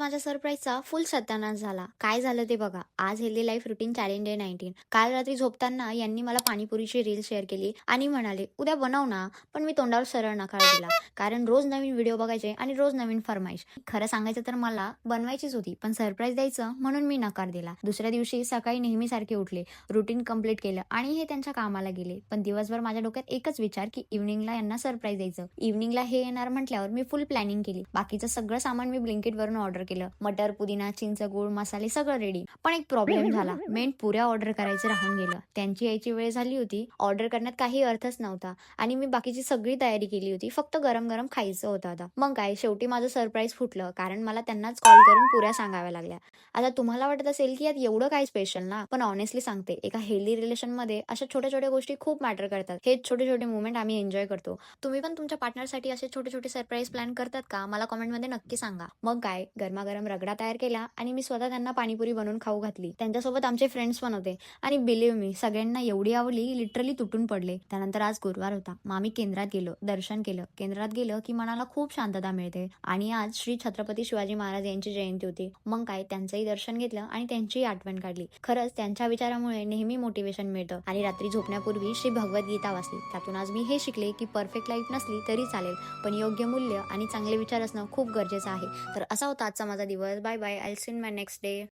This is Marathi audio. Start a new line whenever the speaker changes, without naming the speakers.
माझ्या सरप्राईजचा फुल सत्यानाश झाला. काय झालं ते बघा. आज healthy life routine challenge day 19. काल रात्री झोपताना यांनी मला पाणीपुरीची रील शेअर केली आणि म्हणाले, "उद्या बनव ना." पण मी तोंडावर सरळ नकार दिला. कारण रोज नवीन व्हिडिओ बघायचे आणि रोज नवीन फर्माईश. खरं सांगायचं तर मला बनवायचीच होती, पण सरप्राईज द्यायचं म्हणून मी नकार दिला. दुसऱ्या दिवशी सकाळी नेहमीसारखे उठले, रुटीन कंप्लीट केलं आणि हे त्यांच्या कामाला गेले. पण दिवसभर माझ्या डोक्यात एकच विचार, की इव्हनिंगला यांना सरप्राईज द्यायचं. इव्हनिंगला हे येणार म्हटल्यावर मी फुल प्लॅनिंग केली. बाकीचं सगळं सामान मी Blinkitवरून ऑर्डर केलं. मटर, पुदिना, चिंच, गूळ, मसाले सगळं रेडी. पण एक प्रॉब्लेम झाला. मेन पुऱ्या ऑर्डर करायचं राहून गेलं. त्यांची यायची वेळ झाली होती. ऑर्डर करण्यात काही अर्थच नव्हता आणि मी बाकीची सगळी तयारी केली होती. फक्त गरम-गरम खायचं होतं आता. मग काय शेवटी माझं सरप्राईज फुटलं कारण मला त्यांनाच कॉल करून पुऱ्या सांगाव्या लागल्या. आता तुम्हाला वाटत असेल की यात एवढं काय स्पेशल ना? पण ऑनेस्टली सांगते, एका हेल्दी रिलेशनमध्ये अशा छोट्या-छोट्या गोष्टी खूप मॅटर करतात. हेच छोटे-छोटे मोमेंट आम्ही एन्जॉय करतो. तुम्ही पण तुमच्या पार्टनरसाठी असे छोटे-छोटे सरप्राईज प्लॅन करतात का? मला कमेंटमध्ये नक्की सांगा. मग काय गरमागरम रगडा तयार केला आणि मी स्वतः त्यांना पाणीपुरी बनवून खाऊ घातली. त्यांच्यासोबत आमचे फ्रेंड्स पण होते आणि बिलीव्ह मी सगळ्यांना एवढी आवडली, लिटरली तुटून पडले. त्यानंतर आज गुरुवार होता. मग आम्ही केंद्रात गेलो, दर्शन केलं. केंद्रात गेलं की मनाला खूप शांतता मिळते आणि आज श्री छत्रपती शिवाजी महाराज यांची जयंती होती. मग काय त्यांचंही दर्शन घेतलं आणि त्यांचीही आठवण काढली. खरंच त्यांच्या विचारामुळे नेहमी मोटिवेशन मिळतं. आणि रात्री झोपण्यापूर्वी श्री भगवद्गीता वाचली. त्यातून आज मी हे शिकले की परफेक्ट लाईफ नसली तरी चालेल, पण योग्य मूल्य आणि चांगले विचार असणं खूप गरजेचं आहे. तर असा होता आजचा माझा दिवस. Bye bye. I will see you in my next day.